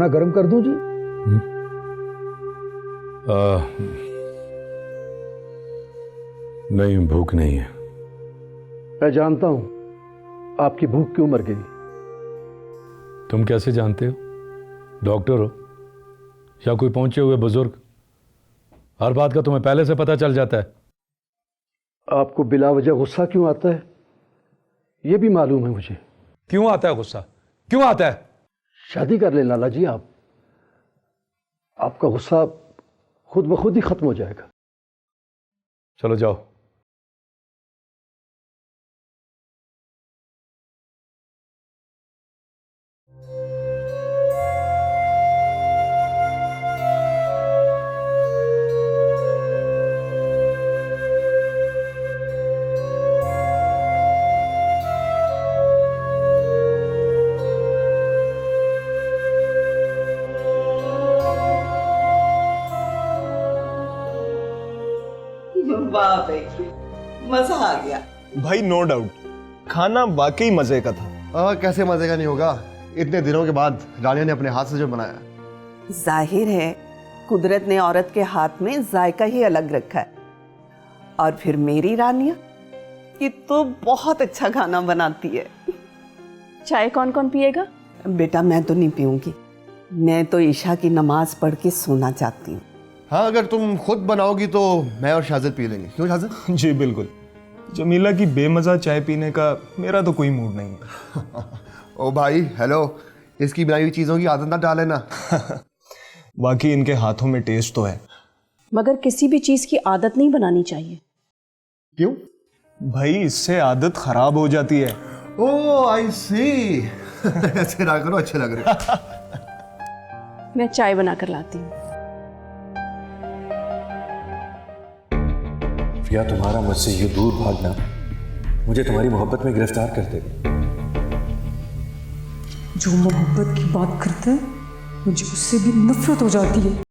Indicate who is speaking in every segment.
Speaker 1: खाना गर्म कर दूं जी?
Speaker 2: नहीं, भूख नहीं है।
Speaker 1: मैं जानता हूं आपकी भूख क्यों मर गई।
Speaker 2: तुम कैसे जानते हो? डॉक्टर हो या कोई पहुंचे हुए बुजुर्ग? हर बात का तुम्हें पहले से पता चल जाता है।
Speaker 1: आपको बिला वजह गुस्सा क्यों आता है यह भी मालूम है मुझे।
Speaker 2: क्यों आता है गुस्सा? क्यों आता है?
Speaker 1: शादी कर ले लाला जी आप, आपका गुस्सा खुद ब खुद ही खत्म हो जाएगा।
Speaker 2: चलो जाओ।
Speaker 3: वाह बेटी, मजा आ गया
Speaker 4: भाई। नो डाउट खाना वाकई मजे का था।
Speaker 5: कैसे मजे का नहीं होगा, इतने दिनों के बाद रानिया ने अपने हाथ से जो बनाया।
Speaker 3: जाहिर है कुदरत ने औरत के हाथ में जायका ही अलग रखा है। और फिर मेरी रानिया ये तो बहुत अच्छा खाना बनाती है।
Speaker 6: चाय कौन कौन पिएगा?
Speaker 3: बेटा मैं तो नहीं पीऊंगी, मैं तो ईशा की नमाज पढ़ के सोना चाहती हूँ।
Speaker 5: हाँ, अगर तुम खुद बनाओगी तो मैं और शाजिद पी लेंगे। क्यों शाजिद?
Speaker 4: जी बिल्कुल। जमीला की बेमजा चाय पीने का मेरा तो कोई मूड नहीं है।
Speaker 5: ओ भाई हेलो, इसकी बनाई हुई चीजों की आदत ना डाले ना।
Speaker 4: बाकी इनके हाथों में टेस्ट तो है।
Speaker 6: मगर किसी भी चीज की आदत नहीं बनानी चाहिए।
Speaker 5: क्यों?
Speaker 4: भाई इससे आदत खराब हो जाती है।
Speaker 5: ओ आई सी। ऐसे ना करो, अच्छे लग रहे।
Speaker 6: मैं चाय बना कर लाती हूँ।
Speaker 7: या तुम्हारा मुझसे यूं दूर भागना मुझे तुम्हारी मोहब्बत में गिरफ्तार कर देगा।
Speaker 8: जो मोहब्बत की बात करता है मुझे उससे भी नफरत हो जाती है।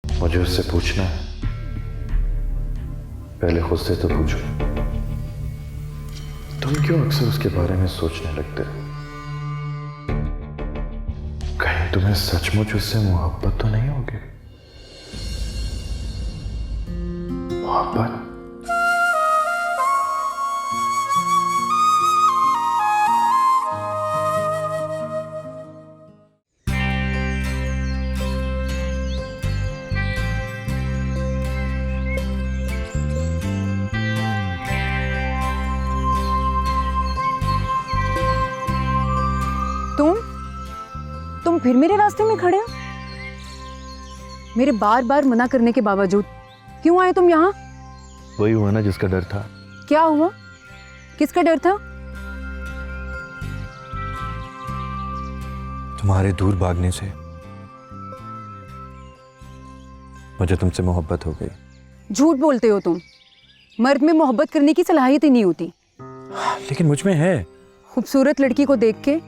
Speaker 7: मुझे उससे पूछना है, पहले खुद से तो पूछो। तुम क्यों अक्सर उसके बारे में सोचने लगते हो? कहीं तुम्हें सचमुच उससे मोहब्बत तो नहीं होगी? मोहब्बत?
Speaker 8: तुम फिर मेरे रास्ते में खड़े हो? मेरे बार बार मना करने के बावजूद क्यों आए तुम यहाँ?
Speaker 7: वही हुआ ना जिसका डर था।
Speaker 8: क्या हुआ? किसका डर था?
Speaker 7: तुम्हारे दूर भागने से मुझे तुमसे मोहब्बत हो गई।
Speaker 8: झूठ बोलते हो तुम। मर्द में मोहब्बत करने की सलाहियत ही नहीं होती।
Speaker 7: लेकिन मुझ में है।
Speaker 8: खूबसूरत लड़की को देख के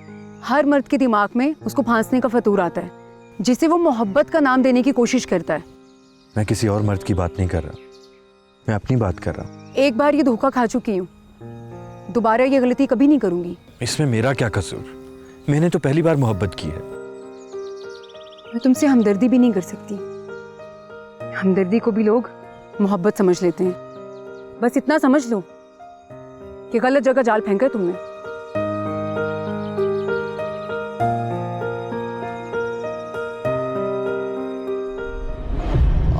Speaker 8: हर मर्द के दिमाग में उसको फांसने का फतूर आता है, जिसे वो मोहब्बत का नाम देने की कोशिश करता है।
Speaker 7: मैं किसी और मर्द की बात नहीं कर रहा, मैं अपनी बात कर रहा हूँ।
Speaker 8: एक बार ये धोखा खा चुकी हूँ, दोबारा ये गलती कभी नहीं करूंगी।
Speaker 7: इसमें मेरा क्या कसूर? मैंने तो पहली बार मोहब्बत की है।
Speaker 8: मैं तुमसे हमदर्दी भी नहीं कर सकती। हमदर्दी को भी लोग मोहब्बत समझ लेते हैं। बस इतना समझ लो कि गलत जगह जाल फेंका है तुमने।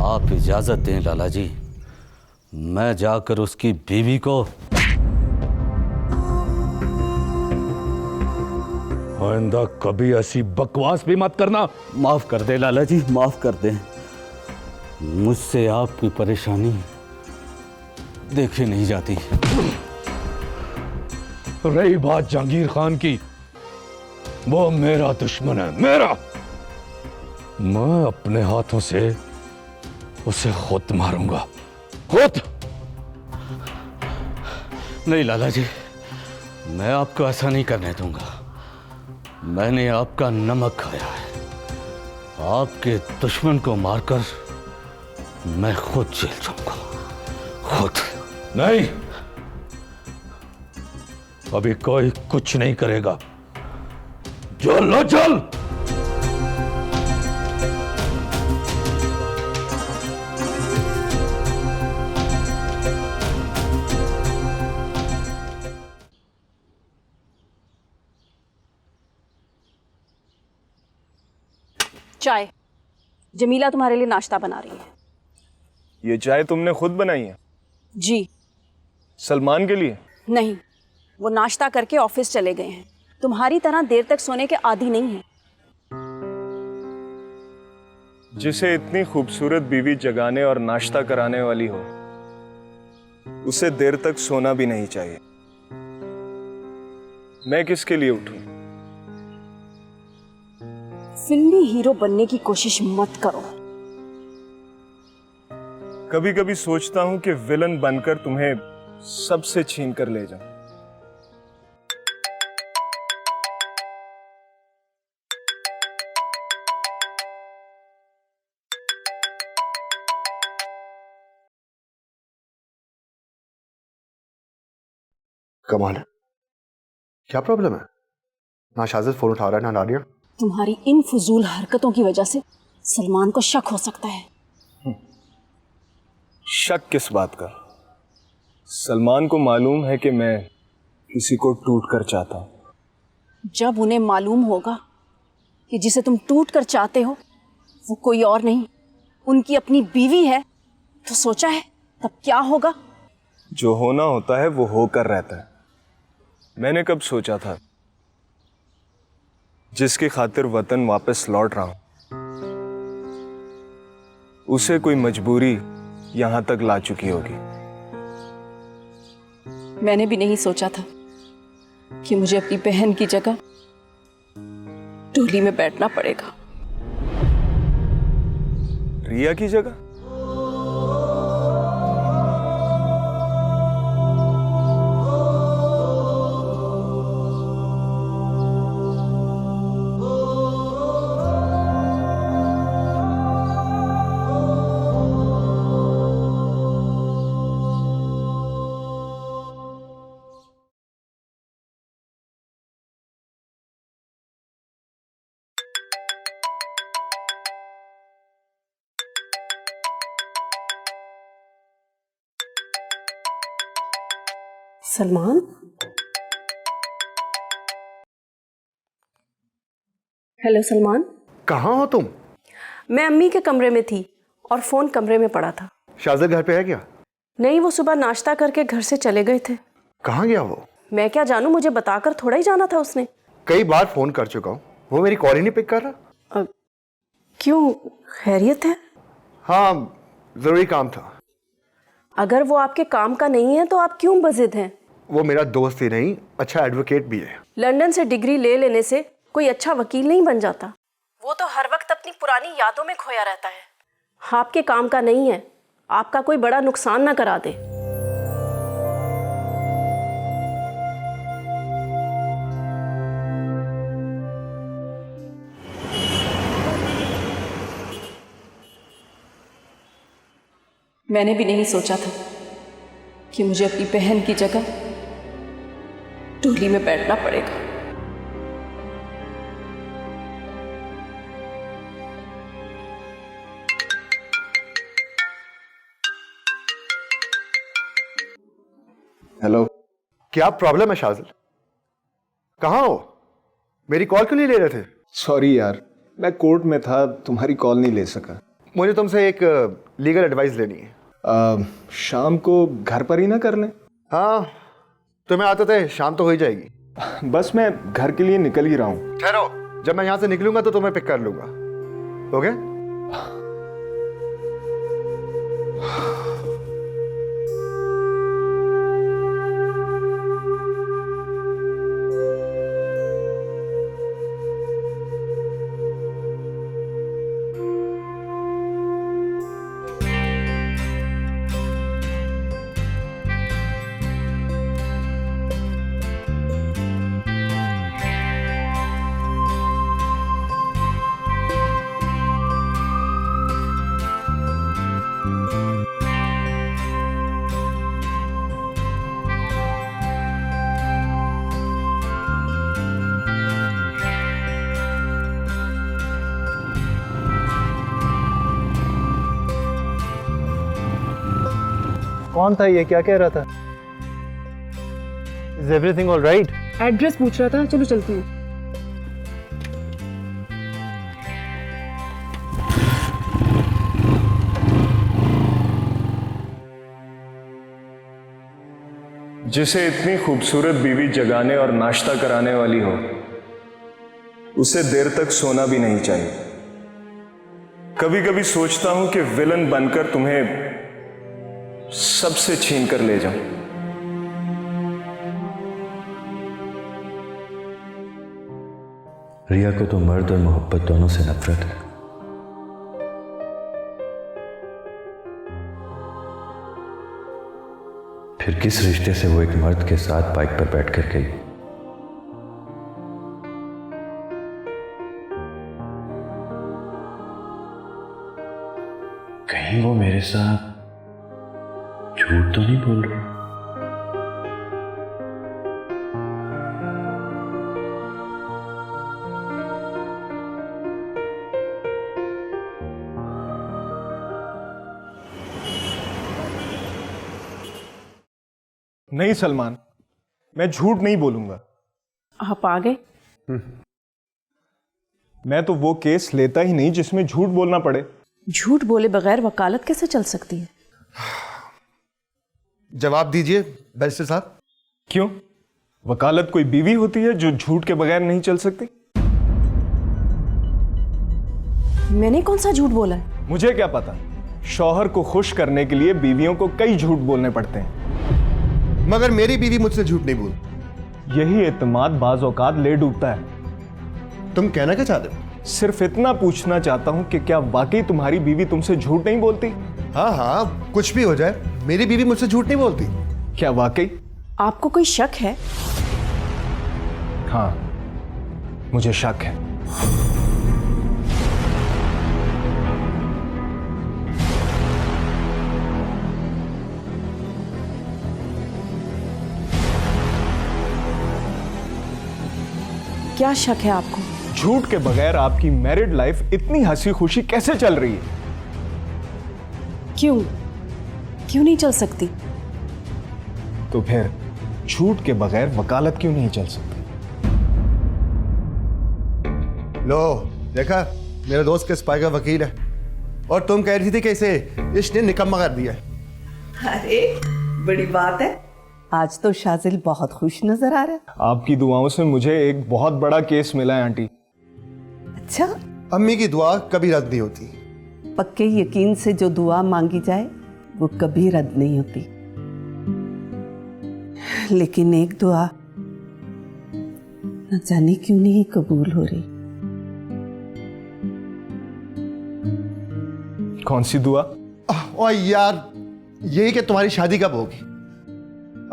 Speaker 9: आप इजाजत दें लाला जी, मैं जाकर उसकी बीवी को
Speaker 2: आइंदा कभी ऐसी बकवास भी मत करना।
Speaker 9: माफ कर दे लाला जी, माफ कर दें। मुझसे आपकी परेशानी देखी नहीं जाती।
Speaker 2: रही बात जहांगीर खान की, वो मेरा दुश्मन है, मेरा। मैं अपने हाथों से उसे खुद मारूंगा, खुद।
Speaker 9: नहीं लाला जी, मैं आपको ऐसा नहीं करने दूंगा। मैंने आपका नमक खाया है। आपके दुश्मन को मारकर मैं खुद जेल जाऊंगा, खुद।
Speaker 2: नहीं, अभी कोई कुछ नहीं करेगा। चल लो चल।
Speaker 6: चाय। जमीला तुम्हारे लिए नाश्ता बना रही है।
Speaker 4: ये चाय तुमने खुद बनाई है?
Speaker 6: जी
Speaker 4: सलमान के लिए?
Speaker 6: नहीं, वो नाश्ता करके ऑफिस चले गए हैं। तुम्हारी तरह देर तक सोने के आदी नहीं है।
Speaker 4: जिसे इतनी खूबसूरत बीवी जगाने और नाश्ता कराने वाली हो, उसे देर तक सोना भी नहीं चाहिए। मैं किसके लिए उठूं?
Speaker 6: फिल्मी हीरो बनने की कोशिश मत करो।
Speaker 4: कभी कभी सोचता हूं कि विलन बनकर तुम्हें सबसे छीन कर ले जाऊं।
Speaker 5: कमाल है, क्या प्रॉब्लम है? ना शाजिद फोन उठा रहा है ना नादिया।
Speaker 6: तुम्हारी इन फजूल हरकतों की वजह से सलमान को शक हो सकता है।
Speaker 4: शक किस बात का? सलमान को मालूम है कि मैं किसी को टूट कर चाहता हूं।
Speaker 6: जब उन्हें मालूम होगा कि जिसे तुम टूट कर चाहते हो वो कोई और नहीं, उनकी अपनी बीवी है, तो सोचा है तब क्या होगा?
Speaker 4: जो होना होता है वो होकर रहता है। मैंने कब सोचा था जिसकी खातिर वतन वापस लौट रहा हूं, उसे कोई मजबूरी यहां तक ला चुकी होगी।
Speaker 6: मैंने भी नहीं सोचा था कि मुझे अपनी बहन की जगह टोली में बैठना पड़ेगा।
Speaker 4: रिया की जगह?
Speaker 6: सलमान, हेलो सलमान।
Speaker 5: कहाँ हो तुम?
Speaker 6: मैं अम्मी के कमरे में थी और फोन कमरे में पड़ा था।
Speaker 5: शाजिद घर पे है क्या?
Speaker 6: नहीं, वो सुबह नाश्ता करके घर से चले गए थे।
Speaker 5: कहाँ गया वो?
Speaker 6: मैं क्या जानूं, मुझे बताकर थोड़ा ही जाना था उसने।
Speaker 5: कई बार फोन कर चुका हूँ, वो मेरी कॉल ही नहीं पिक कर रहा।
Speaker 6: क्यों, खैरियत है?
Speaker 5: हाँ, जरूरी काम था।
Speaker 6: अगर वो आपके काम का नहीं है तो आप क्यों बजिद हैं?
Speaker 5: वो मेरा दोस्त ही नहीं, अच्छा एडवोकेट भी है।
Speaker 6: लंदन से डिग्री ले लेने से कोई अच्छा वकील नहीं बन जाता। वो तो हर वक्त अपनी पुरानी यादों में खोया रहता है। आपके काम का नहीं है, आपका कोई बड़ा नुकसान ना करा दे। मैंने भी नहीं सोचा था कि मुझे अपनी बहन की जगह टोली में बैठना पड़ेगा।
Speaker 4: हेलो।
Speaker 5: क्या प्रॉब्लम है शाजिद? कहाँ हो? मेरी कॉल क्यों नहीं ले रहे थे?
Speaker 4: सॉरी यार, मैं कोर्ट में था, तुम्हारी कॉल नहीं ले सका।
Speaker 5: मुझे तुमसे एक लीगल एडवाइस लेनी है।
Speaker 4: शाम को घर पर ही ना कर लें?
Speaker 5: हाँ, तुम्हें आते थे, शाम तो हो ही जाएगी।
Speaker 4: बस मैं घर के लिए निकल ही रहा हूँ।
Speaker 5: ठहरो, जब मैं यहाँ से निकलूंगा तो तुम्हें पिक कर लूंगा। ओके?
Speaker 10: कौन था ये, क्या कह रहा था? Is everything all right?
Speaker 8: Address पूछ रहा था, चलो चलते हैं।
Speaker 4: जिसे इतनी खूबसूरत बीवी जगाने और नाश्ता कराने वाली हो, उसे देर तक सोना भी नहीं चाहिए। कभी कभी सोचता हूं कि विलन बनकर तुम्हें सबसे छीन कर ले जाऊं।
Speaker 7: रिया को तो मर्द और मोहब्बत दोनों से नफरत है। फिर किस रिश्ते से वो एक मर्द के साथ बाइक पर बैठकर गई? कहीं वो मेरे साथ झूठ तो नहीं बोल रही?
Speaker 4: नहीं सलमान, मैं झूठ नहीं बोलूंगा।
Speaker 6: आप आ गए?
Speaker 4: मैं तो वो केस लेता ही नहीं जिसमें झूठ बोलना पड़े।
Speaker 6: झूठ बोले बगैर वकालत कैसे चल सकती है?
Speaker 5: जवाब दीजिए बैरिस्टर साहब।
Speaker 4: क्यों? वकालत कोई बीवी होती है जो झूठ के बगैर नहीं चल सकती?
Speaker 6: मैंने कौन सा झूठ बोला है?
Speaker 4: मुझे क्या पता। शौहर को खुश करने के लिए बीवियों को कई झूठ बोलने पड़ते हैं।
Speaker 5: मगर मेरी बीवी मुझसे झूठ नहीं बोलती।
Speaker 4: यही एतमाद बाज औकात ले डूबता है।
Speaker 5: तुम कहना क्या चाहते हो?
Speaker 4: सिर्फ इतना पूछना चाहता हूं कि क्या वाकई तुम्हारी बीवी तुमसे झूठ नहीं बोलती?
Speaker 5: हाँ हाँ, कुछ भी हो जाए, मेरी बीवी मुझसे झूठ नहीं बोलती।
Speaker 4: क्या वाकई?
Speaker 6: आपको कोई शक है?
Speaker 4: हाँ, मुझे शक है।
Speaker 6: क्या शक है आपको?
Speaker 4: झूठ के बगैर आपकी मैरिड लाइफ इतनी हंसी खुशी कैसे चल रही है?
Speaker 6: क्यों नहीं चल सकती?
Speaker 4: तो फिर झूठ के बगैर वकालत क्यों नहीं चल सकती?
Speaker 5: लो देखा, मेरे दोस्त के स्पाई का वकील है, और तुम कह रही थी कि इसे इसने निकम्मा कर दिया है।
Speaker 3: अरे बड़ी बात है, आज तो शाजिल बहुत खुश नजर आ रहा है।
Speaker 4: आपकी दुआओं से मुझे एक बहुत बड़ा केस मिला है आंटी।
Speaker 3: अच्छा,
Speaker 5: अम्मी की दुआ कभी रद्द नहीं होती।
Speaker 3: पक्के यकीन से जो दुआ मांगी जाए वो कभी रद्द नहीं होती, लेकिन एक दुआ न जाने क्यों नहीं कबूल हो रही।
Speaker 4: कौन सी दुआ?
Speaker 5: और यार, यही कि तुम्हारी शादी कब होगी।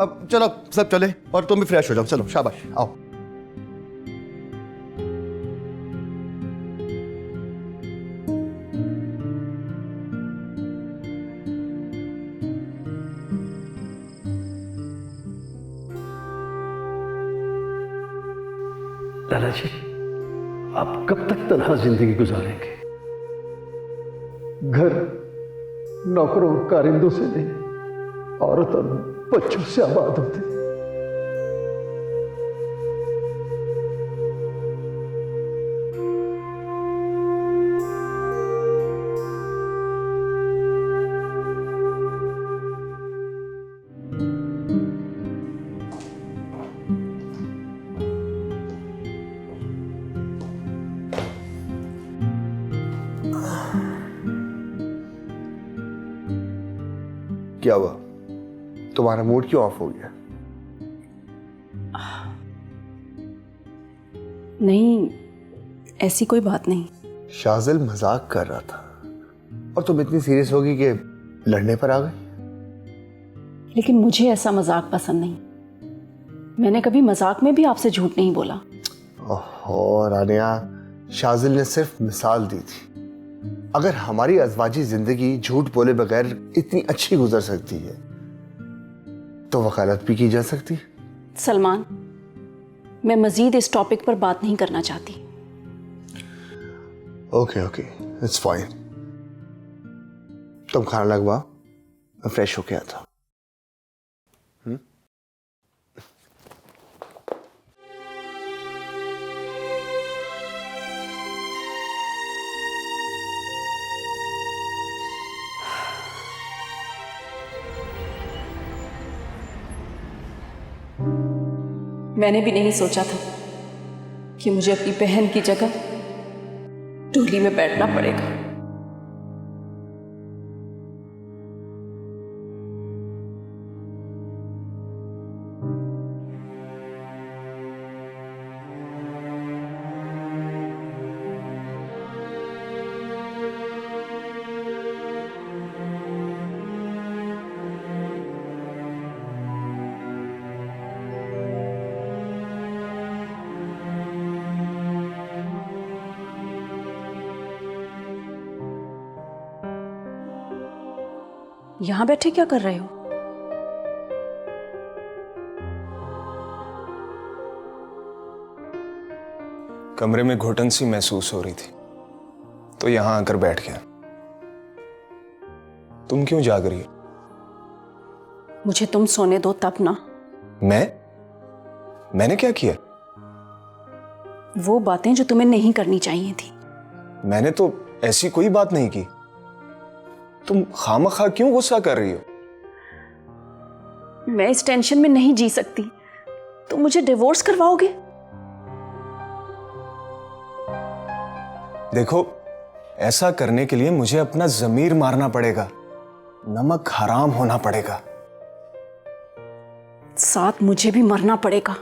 Speaker 5: अब चलो सब चले, और तुम भी फ्रेश हो जाओ। चलो शाबाश, आओ।
Speaker 1: लाला जी, आप कब तक तन्हा जिंदगी गुजारेंगे? घर नौकरों कारिंदों से नहीं, औरत और बच्चों से आबाद होते।
Speaker 5: क्या हुआ? तुम्हारा मूड क्यों ऑफ हो गया?
Speaker 6: नहीं, ऐसी कोई बात नहीं।
Speaker 5: शाजिल मजाक कर रहा था, और तुम इतनी सीरियस होगी कि लड़ने पर आ गई।
Speaker 6: लेकिन मुझे ऐसा मजाक पसंद नहीं। मैंने कभी मजाक में भी आपसे झूठ नहीं बोला।
Speaker 5: ओहो रानिया, शाजिल ने सिर्फ मिसाल दी थी। अगर हमारी अज़वाजी जिंदगी झूठ बोले बगैर इतनी अच्छी गुजर सकती है, तो वकालत भी की जा सकती है।
Speaker 6: सलमान, मैं मजीद इस टॉपिक पर बात नहीं करना चाहती।
Speaker 5: Okay okay, it's fine. तुम खाना लगवा, मैं फ्रेश होके आता हूं।
Speaker 6: मैंने भी नहीं सोचा था कि मुझे अपनी बहन की जगह डोली में बैठना पड़ेगा।
Speaker 8: यहां बैठे क्या कर रहे हो?
Speaker 4: कमरे में घुटन सी महसूस हो रही थी तो यहां आकर बैठ गया। तुम क्यों जाग रही हो?
Speaker 6: मुझे तुम सोने दो तब ना।
Speaker 4: मैंने क्या किया?
Speaker 6: वो बातें जो तुम्हें नहीं करनी चाहिए थी।
Speaker 4: मैंने तो ऐसी कोई बात नहीं की। तुम खामखा क्यों गुस्सा कर रही हो?
Speaker 6: मैं इस टेंशन में नहीं जी सकती। तुम मुझे डिवोर्स करवाओगे?
Speaker 4: देखो, ऐसा करने के लिए मुझे अपना जमीर मारना पड़ेगा, नमक हराम होना पड़ेगा।
Speaker 6: साथ मुझे भी मरना पड़ेगा।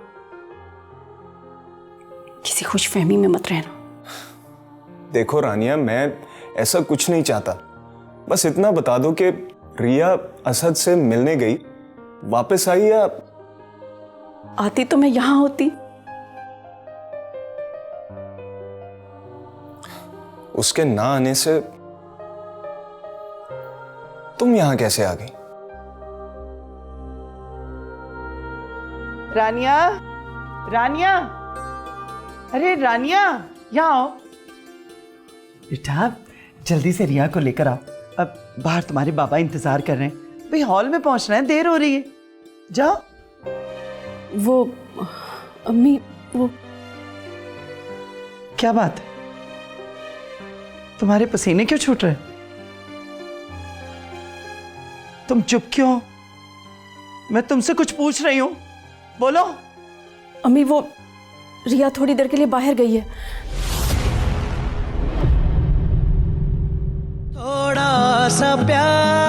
Speaker 6: किसी खुशफहमी में मत रहना।
Speaker 4: देखो रानिया, मैं ऐसा कुछ नहीं चाहता। बस इतना बता दो कि रिया असद से मिलने गई, वापस आई या?
Speaker 6: आती तो मैं यहां होती।
Speaker 4: उसके ना आने से तुम यहां कैसे आ गई?
Speaker 11: रानिया, रानिया, अरे रानिया, यहाँ आओ। बेटा जल्दी से रिया को लेकर आओ। अब बाहर तुम्हारे बाबा इंतजार कर रहे हैं। भाई हॉल में पहुंचना है, देर हो रही है। जाओ।
Speaker 6: वो अम्मी, वो
Speaker 11: क्या बात है? तुम्हारे पसीने क्यों छूट रहे? तुम चुप क्यों? मैं तुमसे कुछ पूछ रही हूं, बोलो।
Speaker 6: अम्मी, वो रिया थोड़ी देर के लिए बाहर गई है।
Speaker 12: थोड़ा सा प्यार